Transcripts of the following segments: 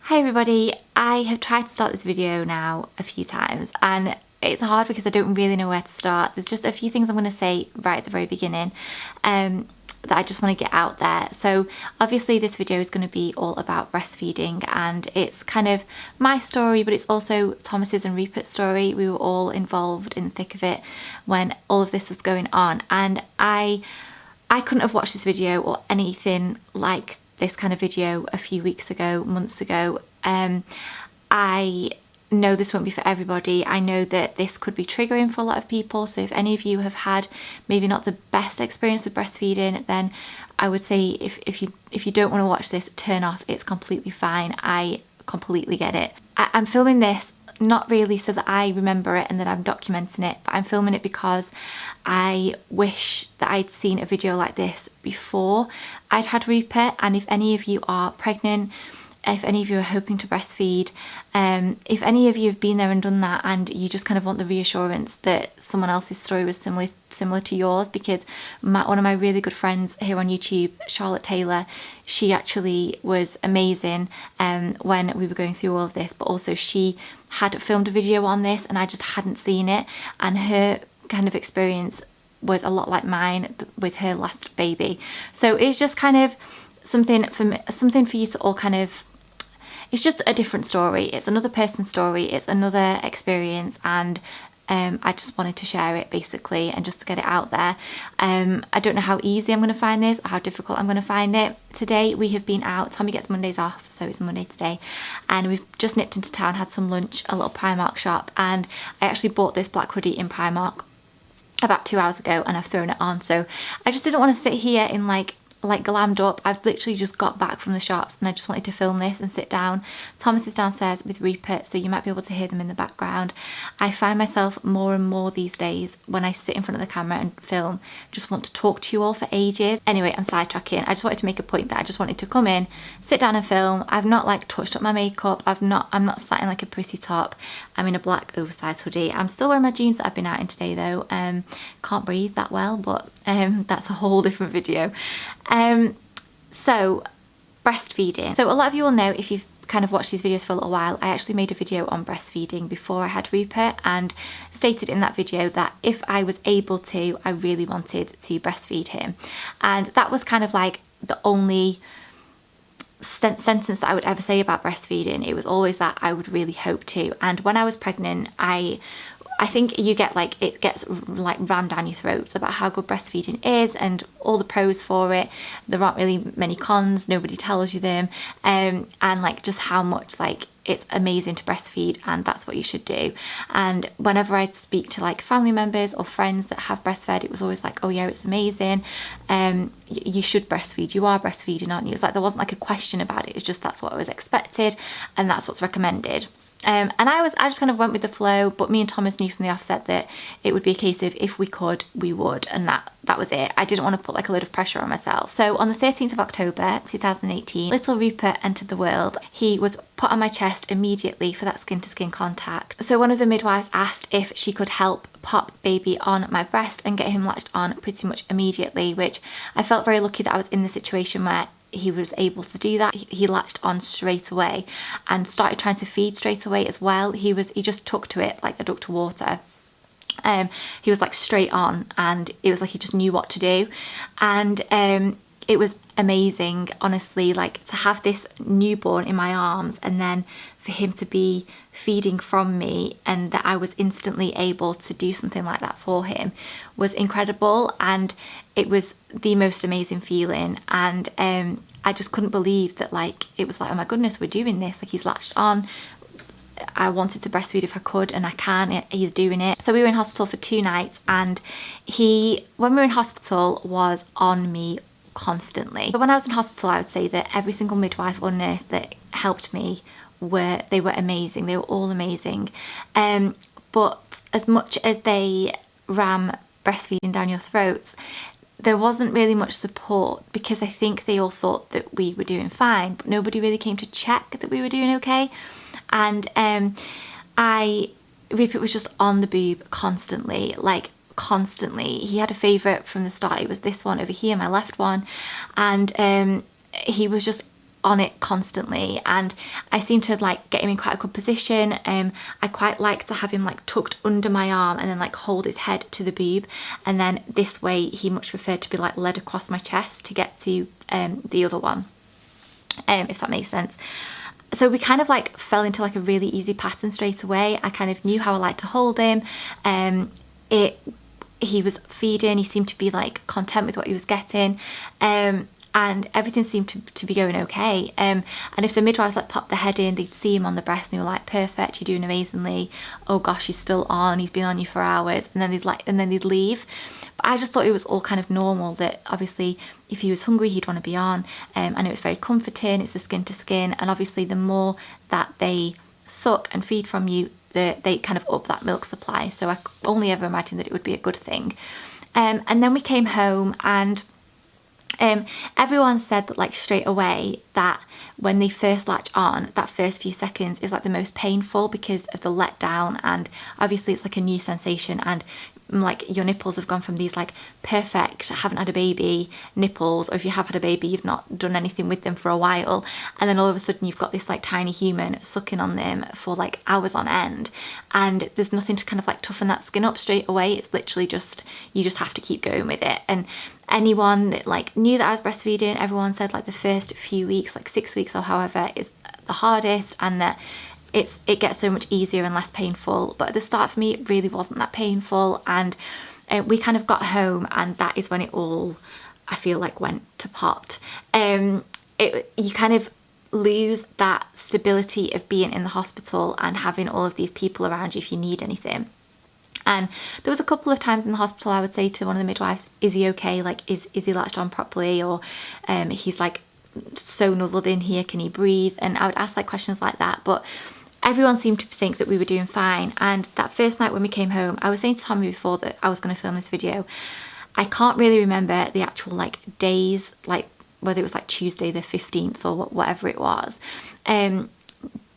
Hi everybody, I have tried to start this video now a few times and it's hard because I don't really know where to start. There's just a few things I'm going to say right at the very beginning that I just want to get out there. So obviously this video is going to be all about breastfeeding and it's kind of my story, but it's also Thomas's and Rupert's story. We were all involved in the thick of it when all of this was going on, and I couldn't have watched this video or anything like this kind of video a few weeks ago, months ago. I know this won't be for everybody. I know that this could be triggering for a lot of people. So if any of you have had maybe not the best experience with breastfeeding, then I would say if you don't want to watch this, turn off. It's completely fine. I completely get it. I'm filming this not really so that I remember it and that I'm documenting it, but I'm filming it because I wish that I'd seen a video like this before I'd had Rupert. And if any of you are pregnant, if any of you are hoping to breastfeed, if any of you have been there and done that and you just kind of want the reassurance that someone else's story was similar to yours, because one of my really good friends here on YouTube, Charlotte Taylor, she actually was amazing when we were going through all of this, but also she had filmed a video on this and I just hadn't seen it, and her kind of experience was a lot like mine with her last baby. So it's just kind of something for you to all kind of, it's just a different story. It's another person's story. It's another experience, and I just wanted to share it basically and just to get it out there. I don't know how easy I'm going to find this or how difficult I'm going to find it. Today we have been out. Tommy gets Mondays off, so it's Monday today, and we've just nipped into town, had some lunch, a little Primark shop, and I actually bought this black hoodie in Primark about 2 hours ago and I've thrown it on. So I just didn't want to sit here in like glammed up. I've literally just got back from the shops and I just wanted to film this and sit down. Thomas is downstairs with Rupert, so you might be able to hear them in the background. I find myself more and more these days when I sit in front of the camera and film, just want to talk to you all for ages. Anyway, I'm sidetracking. I just wanted to make a point that I just wanted to come in, sit down and film. I've not like touched up my makeup. I'm not sat in like a pretty top. I'm in a black oversized hoodie. I'm still wearing my jeans that I've been out in today though. Can't breathe that well, but that's a whole different video. So breastfeeding. So a lot of you will know, if you've kind of watched these videos for a little while, I actually made a video on breastfeeding before I had Rupert and stated in that video that if I was able to, I really wanted to breastfeed him. And that was kind of like the only sentence that I would ever say about breastfeeding. It was always that I would really hope to. And when I was pregnant, I think you get like, it gets like rammed down your throats about how good breastfeeding is and all the pros for it. There aren't really many cons, nobody tells you them, and like just how much like it's amazing to breastfeed and that's what you should do. And whenever I'd speak to like family members or friends that have breastfed, it was always like, oh yeah, it's amazing, you should breastfeed, you are breastfeeding, aren't you? It's like there wasn't like a question about it, it's just that's what was expected and that's what's recommended. And I just kind of went with the flow, but me and Thomas knew from the offset that it would be a case of if we could, we would, and that was it. I didn't want to put like a load of pressure on myself. So on the 13th of October 2018, little Rupert entered the world. He was put on my chest immediately for that skin to skin contact. So one of the midwives asked if she could help pop baby on my breast and get him latched on pretty much immediately, which I felt very lucky that I was in the situation where he was able to do that. He latched on straight away and started trying to feed straight away as well. He just took to it like a duck to water. He was like straight on, and it was like he just knew what to do, and it was amazing, honestly, like to have this newborn in my arms and then for him to be feeding from me and that I was instantly able to do something like that for him was incredible. And it was the most amazing feeling, and I just couldn't believe that, like, it was like, oh my goodness, we're doing this, like he's latched on. I wanted to breastfeed if I could, and I can. He's doing it. So we were in hospital for 2 nights, and when we were in hospital, was on me constantly. But when I was in hospital, I would say that every single midwife or nurse that helped me were amazing. They were all amazing. But as much as they ram breastfeeding down your throats, there wasn't really much support, because I think they all thought that we were doing fine, but nobody really came to check that we were doing okay. And Rupert was just on the boob constantly, like constantly. He had a favourite from the start. It was this one over here, my left one, and he was just on it constantly, and I seem to like get him in quite a good position. I quite like to have him like tucked under my arm and then like hold his head to the boob, and then this way he much preferred to be like led across my chest to get to the other one, if that makes sense. So we kind of like fell into like a really easy pattern straight away. I kind of knew how I like to hold him. He was feeding, he seemed to be like content with what he was getting, and everything seemed to be going okay. And if the midwives like popped their head in, they'd see him on the breast and they were like, perfect, you're doing amazingly, oh gosh, he's still on, he's been on you for hours, and then they'd leave. But I just thought it was all kind of normal, that obviously if he was hungry he'd want to be on, and it was very comforting, it's a skin to skin, and obviously the more that they suck and feed from you, they kind of up that milk supply. So I only ever imagined that it would be a good thing. And then we came home, and everyone said that like straight away that when they first latch on, that first few seconds is like the most painful because of the letdown, and obviously it's like a new sensation, and like your nipples have gone from these like perfect, haven't had a baby nipples, or if you have had a baby you've not done anything with them for a while, and then all of a sudden you've got this like tiny human sucking on them for like hours on end, and there's nothing to kind of like toughen that skin up straight away. It's literally just, you just have to keep going with it. And anyone that like knew that I was breastfeeding, everyone said like the first few weeks, like 6 weeks or however, is the hardest, and that it gets so much easier and less painful. But at the start for me it really wasn't that painful, and we kind of got home, and that is when it all, I feel like, went to pot. You kind of lose that stability of being in the hospital and having all of these people around you if you need anything. And there was a couple of times in the hospital I would say to one of the midwives, is he okay, like is he latched on properly, or he's like so nuzzled in here, can he breathe? And I would ask like questions like that, but everyone seemed to think that we were doing fine. And that first night when we came home, I was saying to Tommy before that I was going to film this video, I can't really remember the actual like days, like whether it was like Tuesday the 15th or whatever it was. I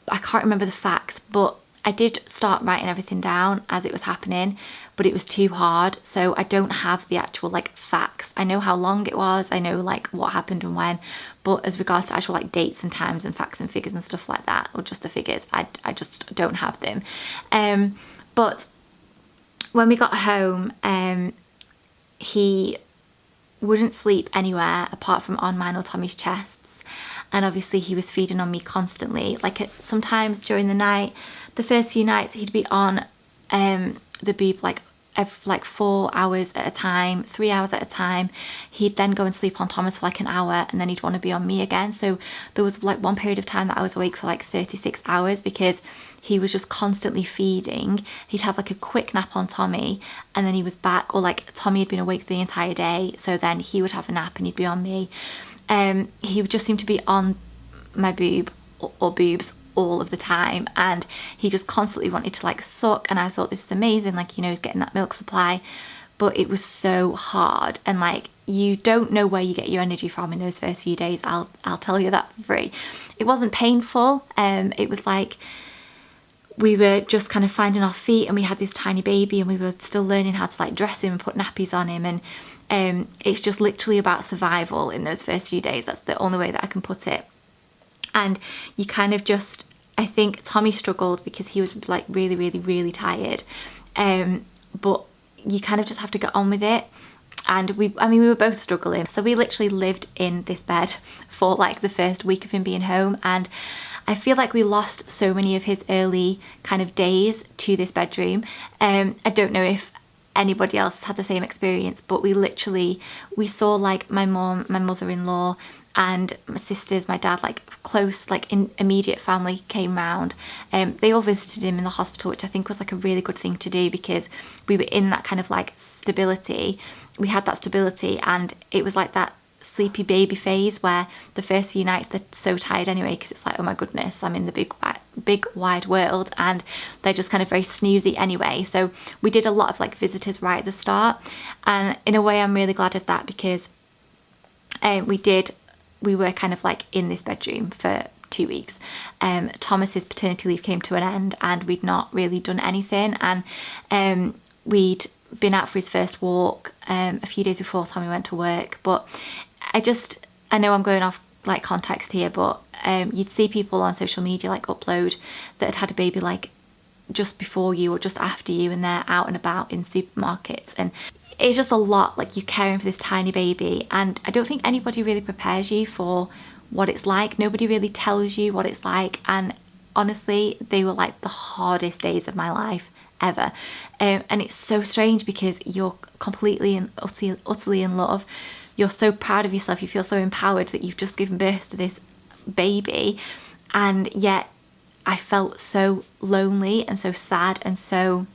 can't remember the facts, but I did start writing everything down as it was happening, but it was too hard, so I don't have the actual like facts. I know how long it was, I know like what happened and when, but as regards to actual like dates and times and facts and figures and stuff like that, or just the figures, I just don't have them. But when we got home, he wouldn't sleep anywhere apart from on mine or Tommy's chests, and obviously he was feeding on me constantly. Like sometimes during the night, the first few nights he'd be on the boob like 4 hours at a time, 3 hours at a time. He'd then go and sleep on Thomas for like an hour, and then he'd want to be on me again. So there was like one period of time that I was awake for like 36 hours because he was just constantly feeding. He'd have like a quick nap on Tommy, and then he was back, or like Tommy had been awake the entire day, so then he would have a nap and he'd be on me. He would just seem to be on my boob or boobs all of the time, and he just constantly wanted to like suck, and I thought, this is amazing, like, you know, he's getting that milk supply. But it was so hard, and like you don't know where you get your energy from in those first few days. I'll tell you that for free. It wasn't painful. It was like we were just kind of finding our feet, and we had this tiny baby, and we were still learning how to like dress him and put nappies on him, and it's just literally about survival in those first few days. That's the only way that I can put it. And you kind of just, I think Tommy struggled because he was like really, really, really tired. But you kind of just have to get on with it. And we were both struggling. So we literally lived in this bed for like the first week of him being home. And I feel like we lost so many of his early kind of days to this bedroom. I don't know if anybody else had the same experience, but we saw like my mom, my mother-in-law, and my sisters, my dad, like close, like in immediate family came round. They all visited him in the hospital, which I think was like a really good thing to do, because we were in that kind of like stability. We had that stability, and it was like that sleepy baby phase where the first few nights they're so tired anyway, because it's like, oh my goodness, I'm in the big wide world, and they're just kind of very snoozy anyway. So we did a lot of like visitors right at the start, and in a way I'm really glad of that, because we were kind of like in this bedroom for 2 weeks. Thomas's paternity leave came to an end, and we'd not really done anything, and we'd been out for his first walk a few days before Tommy went to work. But I know I'm going off like context here, but you'd see people on social media like upload that had had a baby like just before you or just after you, and they're out and about in supermarkets, and it's just a lot. Like, you're caring for this tiny baby, and I don't think anybody really prepares you for what it's like. Nobody really tells you what it's like, and honestly, they were like the hardest days of my life ever. And it's so strange because you're completely and utterly in love. You're so proud of yourself. You feel so empowered that you've just given birth to this baby, and yet I felt so lonely and so sad, and so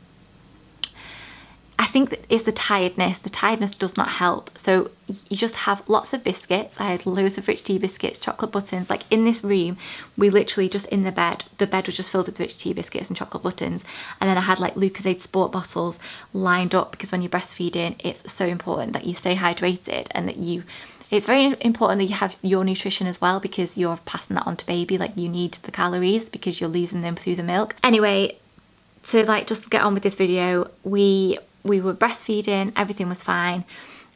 I think that it's the tiredness. The tiredness does not help. So you just have lots of biscuits. I had loads of rich tea biscuits, chocolate buttons. Like, in this room, we literally just in the bed was just filled with rich tea biscuits and chocolate buttons. And then I had like Lucozade sport bottles lined up, because when you're breastfeeding, it's so important that you stay hydrated, and that it's very important that you have your nutrition as well, because you're passing that on to baby. Like, you need the calories because you're losing them through the milk. Anyway, to like just get on with this video, we were breastfeeding, everything was fine,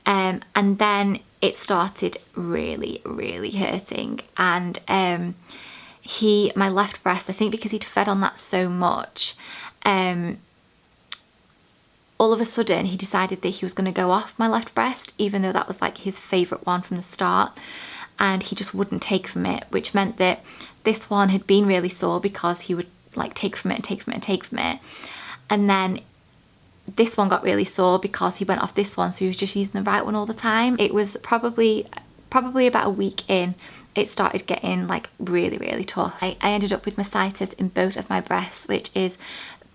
and then it started really, really hurting. And my left breast, I think because he'd fed on that so much, all of a sudden he decided that he was going to go off my left breast, even though that was like his favourite one from the start, and he just wouldn't take from it, which meant that this one had been really sore because he would like take from it and take from it and take from it, and then this one got really sore because he went off this one, so he was just using the right one all the time. It was probably about a week in, it started getting like really, really tough. I ended up with mastitis in both of my breasts, which is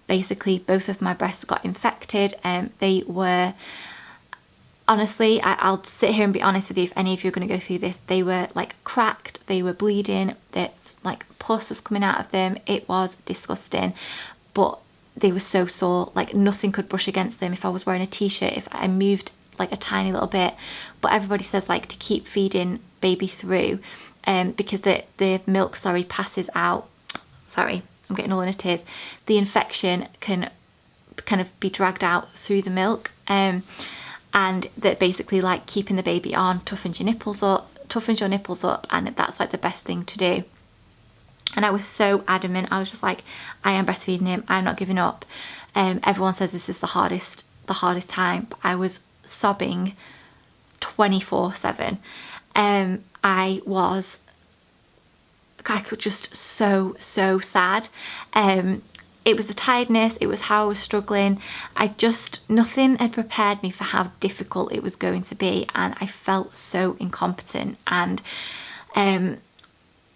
basically both of my breasts got infected. They were, honestly, I'll sit here and be honest with you, if any of you are going to go through this, they were like cracked, they were bleeding, that like pus was coming out of them. It was disgusting, but they were so sore, like nothing could brush against them. If I was wearing a t-shirt, if I moved like a tiny little bit. But everybody says like to keep feeding baby through, because the milk, passes out. Sorry, I'm getting all in a tears. The infection can kind of be dragged out through the milk, and that basically like keeping the baby on toughens your nipples up, and that's like the best thing to do. And I was so adamant. I was just like, I am breastfeeding him. I'm not giving up. Everyone says this is the hardest time. But I was sobbing 24/7. I could just so sad. It was the tiredness. It was how I was struggling. Nothing had prepared me for how difficult it was going to be, and I felt so incompetent. And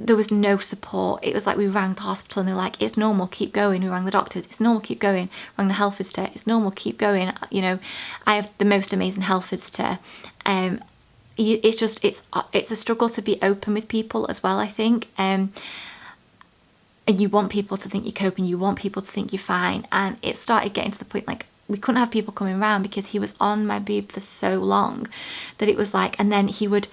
there was no support. It was like we rang the hospital and they were like, it's normal, keep going. We rang the doctors, it's normal, keep going. Rang the health visitor, it's normal, keep going. You know, I have the most amazing health visitor. It's a struggle to be open with people as well, I think. And you want people to think you're coping, you want people to think you're fine. And it started getting to the point like we couldn't have people coming around because he was on my boob for so long that it was like, and then he'd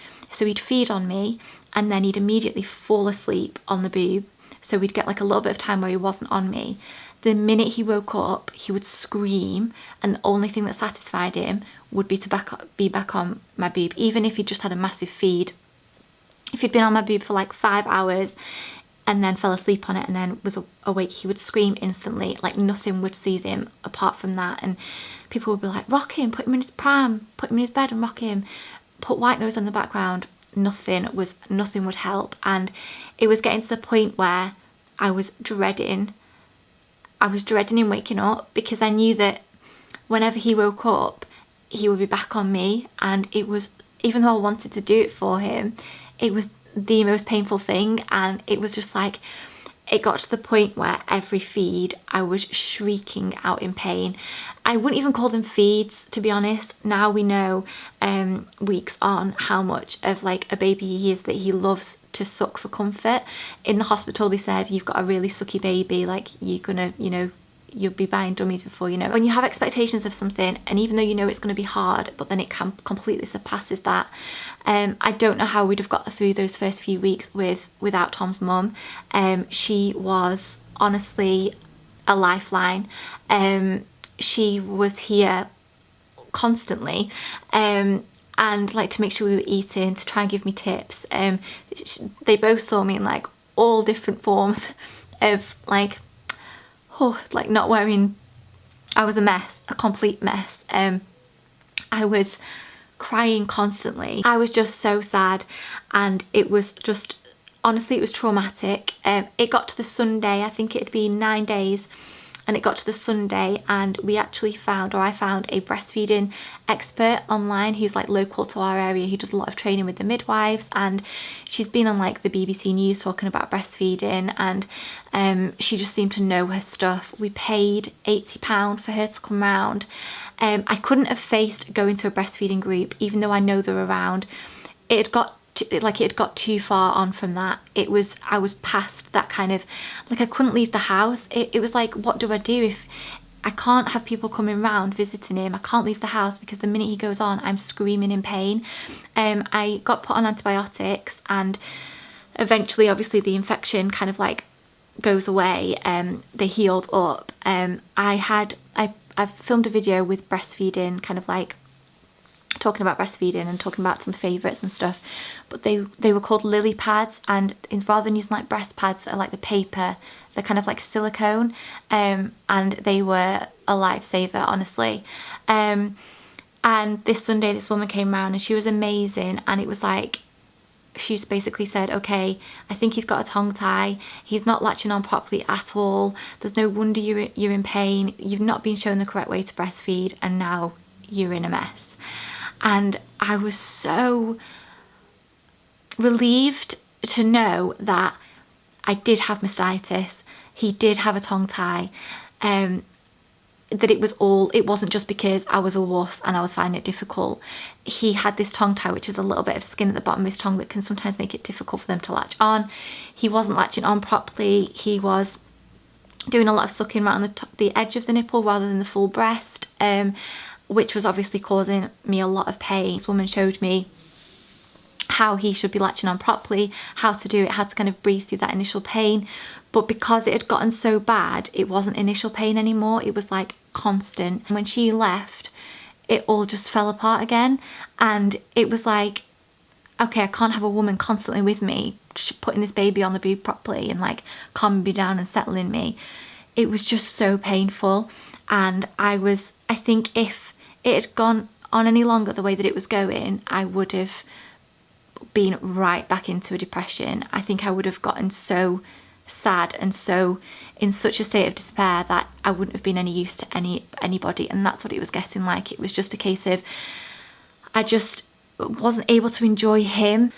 feed on me, and then he'd immediately fall asleep on the boob. So we'd get like a little bit of time where he wasn't on me. The minute he woke up, he would scream, and the only thing that satisfied him would be to be back on my boob, even if he'd just had a massive feed. If he'd been on my boob for like 5 hours and then fell asleep on it and then was awake, he would scream instantly. Like nothing would soothe him apart from that. And people would be like, rock him, put him in his pram, put him in his bed and rock him, put white noise on the background. Nothing would help. And it was getting to the point where I was dreading him waking up, because I knew that whenever he woke up, he would be back on me. And it was, even though I wanted to do it for him, it was the most painful thing. And it was just like, it got to the point where every feed I was shrieking out in pain. I wouldn't even call them feeds, to be honest. Now we know, weeks on, how much of like a baby he is, that he loves to suck for comfort. In the hospital they said, you've got a really sucky baby, like you're gonna, you know, you'll be buying dummies before you know. When you have expectations of something, and even though you know it's going to be hard, but then it completely surpasses that. I don't know how we'd have got through those first few weeks without Tom's mum. She was honestly a lifeline. She was here constantly. and like to make sure we were eating, to try and give me tips. They both saw me in like all different forms of like, oh, like not wearing, I was a mess, a complete mess. I was crying constantly. I was just so sad, and it was just, honestly, it was traumatic. It got to the Sunday, I think it had been 9 days, and it got to the Sunday, and we actually found, or I found, a breastfeeding expert online who's like local to our area, who does a lot of training with the midwives, and she's been on like the BBC News talking about breastfeeding, and she just seemed to know her stuff. We paid £80 for her to come round. I couldn't have faced going to a breastfeeding group, even though I know they're around. It had got too far on from that. I was past that kind of, like, I couldn't leave the house. It was like, what do I do if I can't have people coming round visiting him? I can't leave the house because the minute he goes on, I'm screaming in pain. I got put on antibiotics, and eventually, obviously, the infection kind of like goes away. They healed up. I filmed a video with breastfeeding, kind of like talking about breastfeeding and talking about some favourites and stuff, but they were called lily pads, and rather than using like breast pads that are like the paper, they're kind of like silicone, and they were a lifesaver, honestly. And this Sunday this woman came around, and she was amazing, and it was like, she's basically said, okay, I think he's got a tongue tie, he's not latching on properly at all, there's no wonder you're in pain, you've not been shown the correct way to breastfeed, and now you're in a mess. And I was so relieved to know that I did have mastitis, he did have a tongue tie, that it wasn't just because I was a wuss and I was finding it difficult. He had this tongue tie, which is a little bit of skin at the bottom of his tongue that can sometimes make it difficult for them to latch on. He wasn't latching on properly. He was doing a lot of sucking around the edge of the nipple rather than the full breast, which was obviously causing me a lot of pain. This woman showed me how he should be latching on properly, how to do it, how to kind of breathe through that initial pain. But because it had gotten so bad, it wasn't initial pain anymore, it was like constant. And when she left, it all just fell apart again, and it was like, okay, I can't have a woman constantly with me putting this baby on the boob properly and like calming me down and settling me. It was just so painful, and I think if it had gone on any longer the way that it was going, I would have been right back into a depression. I think I would have gotten so sad and so in such a state of despair that I wouldn't have been any use to anybody, and that's what it was getting like. It was just a case of I just wasn't able to enjoy him.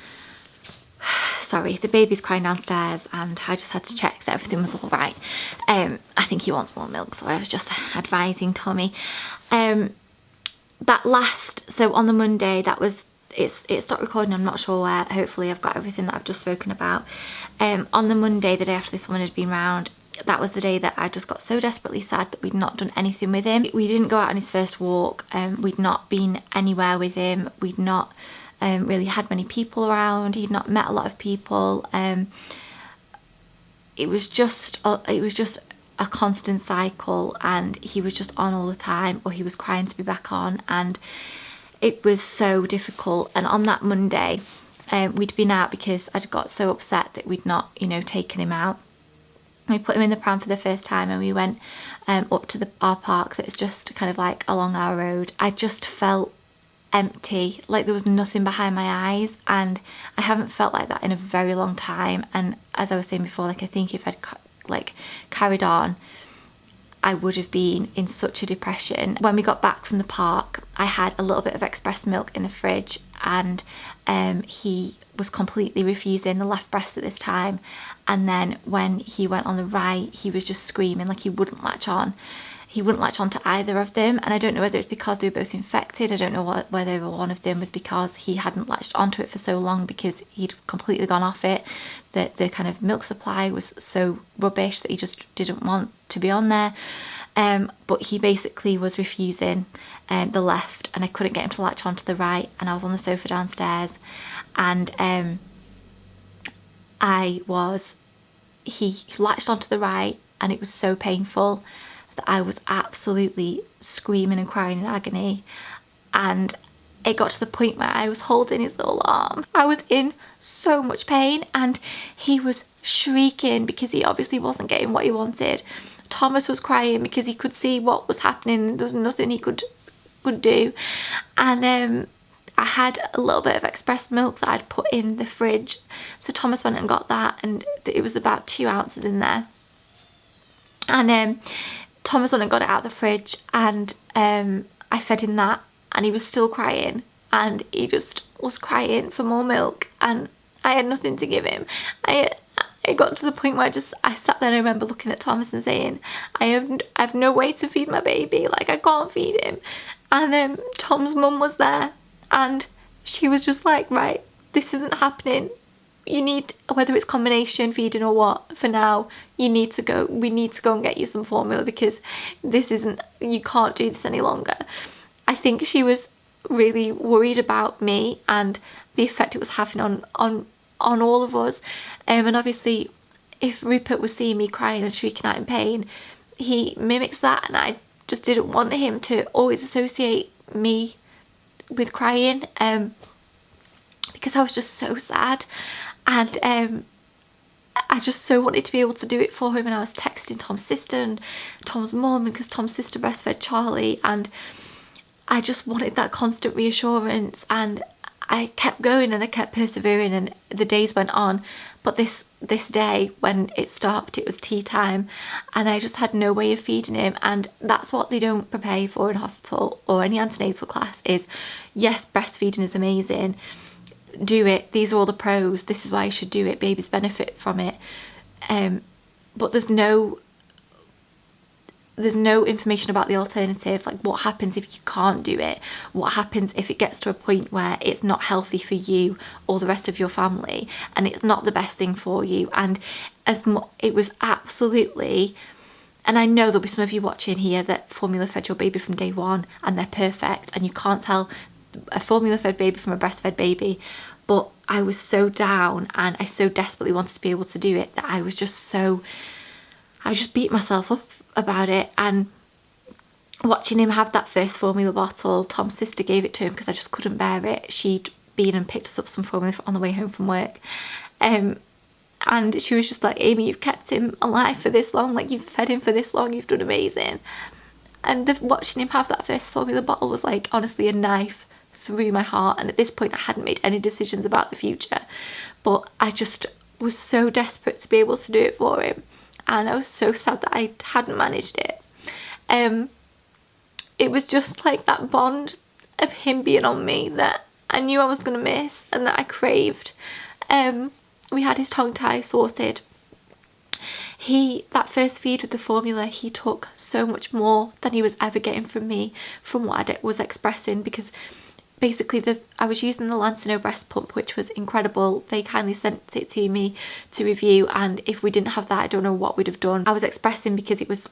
Sorry, the baby's crying downstairs, and I just had to check that everything was all right. I think he wants more milk, so I was just advising Tommy. So on the Monday, it stopped recording, I'm not sure where. Hopefully I've got everything that I've just spoken about. On the Monday, the day after this woman had been round, that was the day that I just got so desperately sad that we'd not done anything with him. We didn't go out on his first walk, we'd not been anywhere with him, we'd not really had many people around, he'd not met a lot of people. It was just a constant cycle, and he was just on all the time, or he was crying to be back on, and it was so difficult. And on that Monday, we'd been out because I'd got so upset that we'd not, taken him out. We put him in the pram for the first time, and we went up to our park that's just kind of like along our road. I just felt empty, like there was nothing behind my eyes, and I haven't felt like that in a very long time. And as I was saying before, like I think if I'd carried on, I would have been in such a depression. When we got back from the park, I had a little bit of express milk in the fridge, and he was completely refusing the left breast at this time. And then when he went on the right, he was just screaming, like he wouldn't latch on. He wouldn't latch on to either of them, and I don't know whether it's because they were both infected. I don't know whether one of them was because he hadn't latched onto it for so long because he'd completely gone off it, that the kind of milk supply was so rubbish that he just didn't want to be on there. But he basically was refusing the left, and I couldn't get him to latch onto the right, and I was on the sofa downstairs, and he latched onto the right, and it was so painful that I was absolutely screaming and crying in agony. And it got to the point where I was holding his little arm. I was in so much pain and he was shrieking because he obviously wasn't getting what he wanted. Thomas was crying because he could see what was happening. There was nothing he could do. And I had a little bit of express milk that I'd put in the fridge. So Thomas went and got that, and it was about 2 ounces in there. And Thomas went and got it out of the fridge, and I fed him that, and he was still crying, and he just was crying for more milk, and I had nothing to give him. It got to the point where I sat there and I remember looking at Thomas and saying, I have no way to feed my baby, like I can't feed him. And Tom's mum was there, and she was just like, right, this isn't happening. You need, whether it's combination feeding or what, for now, we need to go and get you some formula, because this isn't, you can't do this any longer. I think she was really worried about me and the effect it was having on all of us. And obviously, if Rupert was seeing me crying and shrieking out in pain, he mimics that, and I just didn't want him to always associate me with crying, because I was just so sad, and I just so wanted to be able to do it for him. And I was texting Tom's sister and Tom's mum, because Tom's sister breastfed Charlie, and I just wanted that constant reassurance, and I kept going and I kept persevering, and the days went on. But this day, when it stopped, it was tea time, and I just had no way of feeding him. And that's what they don't prepare you for in hospital or any antenatal class is, yes, breastfeeding is amazing, do it, these are all the pros, this is why you should do it, babies benefit from it, but there's no information about the alternative, like what happens if you can't do it, what happens if it gets to a point where it's not healthy for you or the rest of your family, and it's not the best thing for you. And it was absolutely, and I know there'll be some of you watching here that formula fed your baby from day one and they're perfect, and you can't tell a formula fed baby from a breastfed baby, but I was so down and I so desperately wanted to be able to do it that I just beat myself up about it. And watching him have that first formula bottle, Tom's sister gave it to him because I just couldn't bear it. She'd been and picked us up some formula on the way home from work, and she was just like, Amy, you've kept him alive for this long, like you've fed him for this long, you've done amazing. And watching him have that first formula bottle was like honestly a knife through my heart. And at this point I hadn't made any decisions about the future, but I just was so desperate to be able to do it for him, and I was so sad that I hadn't managed it. It was just like that bond of him being on me that I knew I was going to miss and that I craved. We had his tongue tie sorted. That first feed with the formula, he took so much more than he was ever getting from me, from what I was expressing, because basically I was using the Lancino breast pump, which was incredible. They kindly sent it to me to review, and if we didn't have that, I don't know what we'd have done. I was expressing because it was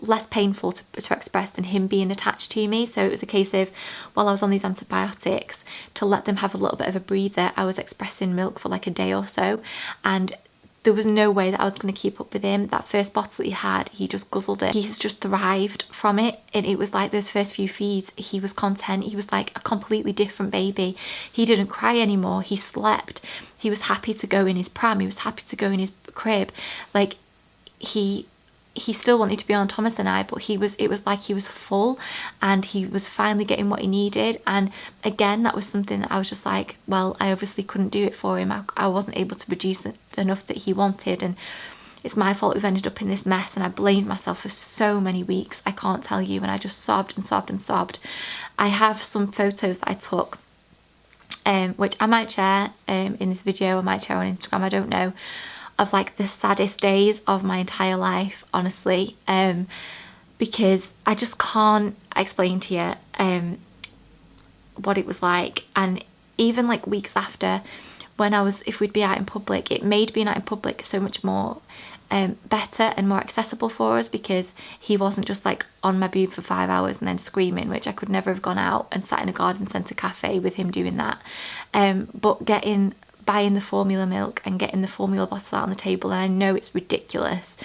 less painful to express than him being attached to me. So it was a case of, while I was on these antibiotics, to let them have a little bit of a breather, I was expressing milk for like a day or so, and there was no way that I was going to keep up with him. That first bottle that he had, he just guzzled it. He's just thrived from it, and it was like those first few feeds, he was content. He was like a completely different baby. He didn't cry anymore. He slept. He was happy to go in his pram. He was happy to go in his crib. Like he still wanted to be on Thomas and I, but it was like he was full, and he was finally getting what he needed. And again, that was something that I was just like, well, I obviously couldn't do it for him. I wasn't able to produce enough that he wanted, and it's my fault we've ended up in this mess. And I blamed myself for so many weeks, I can't tell you, and I just sobbed and sobbed and sobbed. I have some photos that I took, which I might share in this video, I might share on Instagram, I don't know, of like the saddest days of my entire life, honestly, because I just can't explain to you what it was like. And even like weeks after, when if we'd be out in public, it made being out in public so much more better and more accessible for us, because he wasn't just like on my boob for 5 hours and then screaming, which I could never have gone out and sat in a garden centre cafe with him doing that. But buying the formula milk and getting the formula bottle out on the table, and I know it's ridiculous,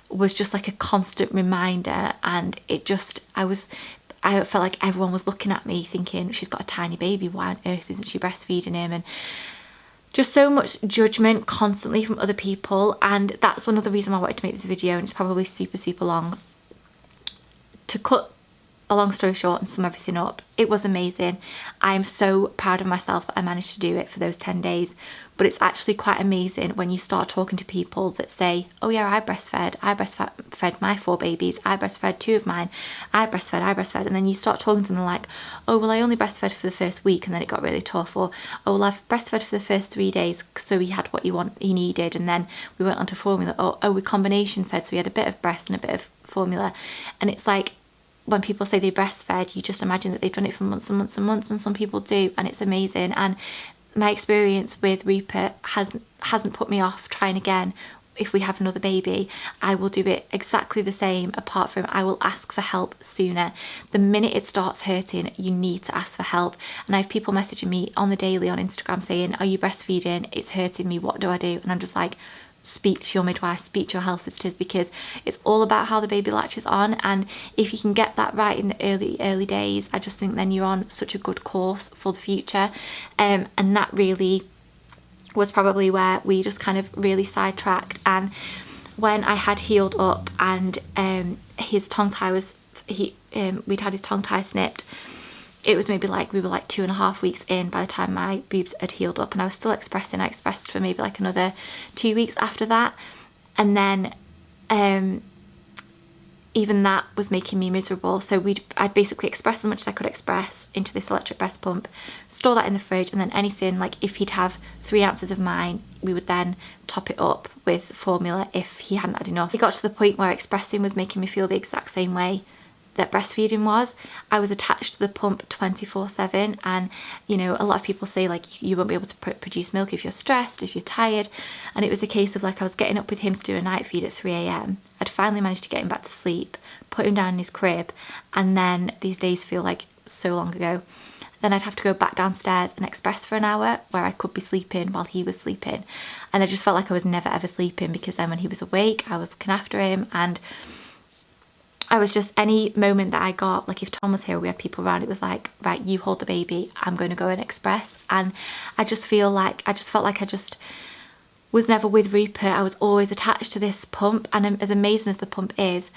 was just like a constant reminder. And I felt like everyone was looking at me thinking, she's got a tiny baby, why on earth isn't she breastfeeding him? And just so much judgment constantly from other people. And that's one of the reasons why I wanted to make this video, and it's probably super, super long. To cut a long story short and sum everything up, it was amazing. I am so proud of myself that I managed to do it for those 10 days. But it's actually quite amazing when you start talking to people that say, oh yeah, I breastfed my 4 babies, I breastfed 2 of mine, I breastfed, and then you start talking to them like, oh well, I only breastfed for the first week and then it got really tough, or oh well, I've breastfed for the first 3 days so he had what he needed, and then we went on to formula, oh we combination fed, so we had a bit of breast and a bit of formula. And it's like, when people say they breastfed, you just imagine that they've done it for months and months and months, and some people do, and it's amazing. And my experience with Rupert hasn't put me off trying again. If we have another baby, I will do it exactly the same, apart from I will ask for help sooner. The minute it starts hurting, you need to ask for help. And I have people messaging me on the daily on Instagram saying, are you breastfeeding? It's hurting me, what do I do? And I'm just like, speak to your midwife, speak to your health visitors, because it's all about how the baby latches on. And if you can get that right in the early days, I just think then you're on such a good course for the future. And that really was probably where we just kind of really sidetracked. And when I had healed up and his tongue tie was, we'd had his tongue tie snipped, it was maybe like, we were like 2.5 weeks in by the time my boobs had healed up, and I was still expressing. I expressed for maybe like another 2 weeks after that. And then even that was making me miserable. So I'd basically express as much as I could express into this electric breast pump, store that in the fridge, and then anything, like if he'd have 3 ounces of mine, we would then top it up with formula if he hadn't had enough. It got to the point where expressing was making me feel the exact same way that breastfeeding was. I was attached to the pump 24/7, and you know, a lot of people say like you won't be able to produce milk if you're stressed, if you're tired, and it was a case of like I was getting up with him to do a night feed at 3 a.m. I'd finally managed to get him back to sleep, put him down in his crib, and then these days feel like so long ago. Then I'd have to go back downstairs and express for an hour where I could be sleeping while he was sleeping, and I just felt like I was never ever sleeping, because then when he was awake I was looking after him, and I was just, any moment that I got, like if Tom was here, we had people around, it was like, right, you hold the baby, I'm going to go and express. And I just felt like I just was never with Rupert. I was always attached to this pump, and as amazing as the pump is,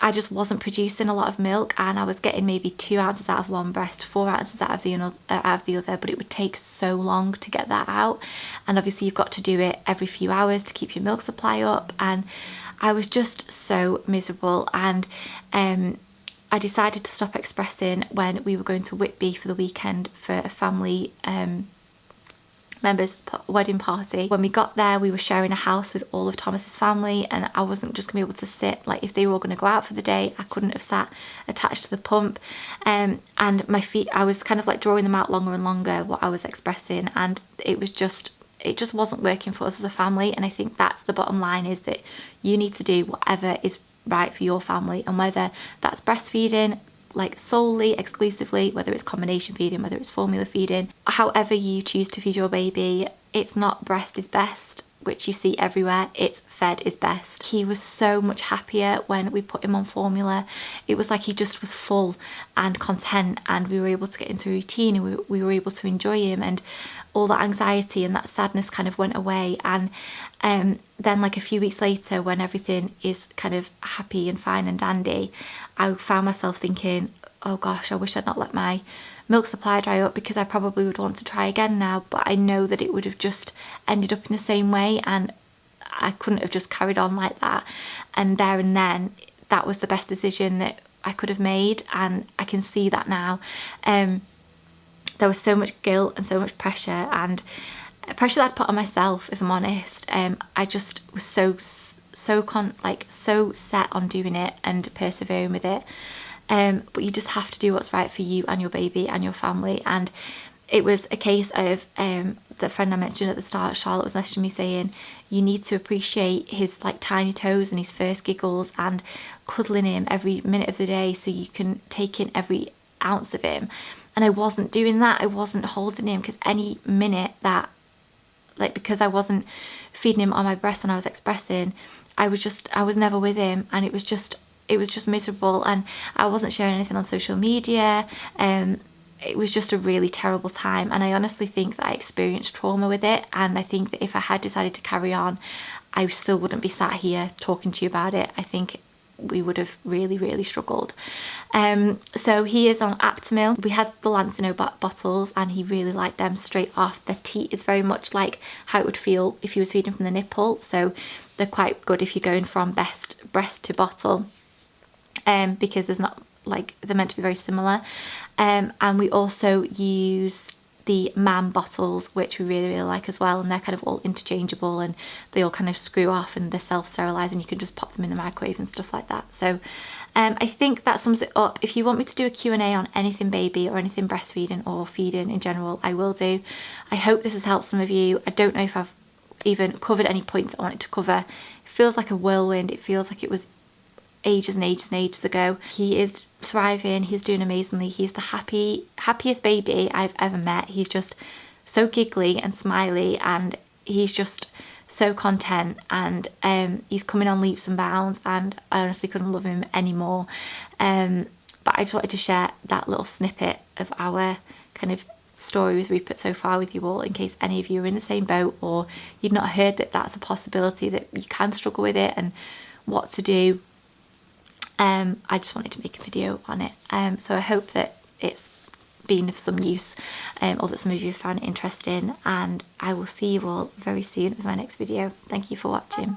I just wasn't producing a lot of milk, and I was getting maybe 2 ounces out of one breast, 4 ounces out of the other, but it would take so long to get that out. And obviously you've got to do it every few hours to keep your milk supply up, and I was just so miserable. And I decided to stop expressing when we were going to Whitby for the weekend for a family members' wedding party. When we got there, we were sharing a house with all of Thomas's family, and I wasn't just gonna be able to sit, like if they were all gonna go out for the day, I couldn't have sat attached to the pump. And my feet, I was kind of like drawing them out longer and longer, what I was expressing, and it just wasn't working for us as a family. And I think that's the bottom line, is that you need to do whatever is right for your family, and whether that's breastfeeding like solely, exclusively, whether it's combination feeding, whether it's formula feeding, however you choose to feed your baby, it's not breast is best, which you see everywhere, it's fed is best. He was so much happier when we put him on formula. It was like he just was full and content, and we were able to get into a routine, and we were able to enjoy him, and all that anxiety and that sadness kind of went away. And then like a few weeks later, when everything is kind of happy and fine and dandy, I found myself thinking, oh gosh, I wish I'd not let my milk supply dry up, because I probably would want to try again now, but I know that it would have just ended up in the same way, and I couldn't have just carried on like that. And there and then, that was the best decision that I could have made, and I can see that now. There was so much guilt and so much pressure, and pressure that I'd put on myself, if I'm honest. I just was so set on doing it and persevering with it. But you just have to do what's right for you and your baby and your family. And it was a case of the friend I mentioned at the start, Charlotte, was messaging me saying, you need to appreciate his like tiny toes and his first giggles, and cuddling him every minute of the day so you can take in every ounce of him. And I wasn't doing that. I wasn't holding him, because any minute that, like, because I wasn't feeding him on my breast when I was expressing, I was never with him, and it it was just miserable, and I wasn't sharing anything on social media. It was just a really terrible time, and I honestly think that I experienced trauma with it, and I think that if I had decided to carry on, I still wouldn't be sat here talking to you about it. I think we would have really struggled. So he is on Aptamil. We had the Lancino bottles, and he really liked them straight off. The teat is very much like how it would feel if he was feeding from the nipple, so they're quite good if you're going from breast to bottle, because there's not, like, they're meant to be very similar. And we also use the MAM bottles, which we really like as well, and they're kind of all interchangeable, and they all kind of screw off, and they're self-sterilise, and you can just pop them in the microwave and stuff like that. So I think that sums it up. If you want me to do a Q&A on anything baby or anything breastfeeding or feeding in general, I will do. I hope this has helped some of you. I don't know if I've even covered any points I wanted to cover. It feels like a whirlwind. It feels like it was ages and ages and ages ago. He is thriving, he's doing amazingly. He's the happiest baby I've ever met. He's just so giggly and smiley, and he's just so content, and he's coming on leaps and bounds, and I honestly couldn't love him anymore. But I just wanted to share that little snippet of our kind of story with Rupert so far with you all, in case any of you are in the same boat, or you'd not heard that that's a possibility, that you can struggle with it and what to do. I just wanted to make a video on it, so I hope that it's been of some use, or that some of you found it interesting, and I will see you all very soon with my next video. Thank you for watching.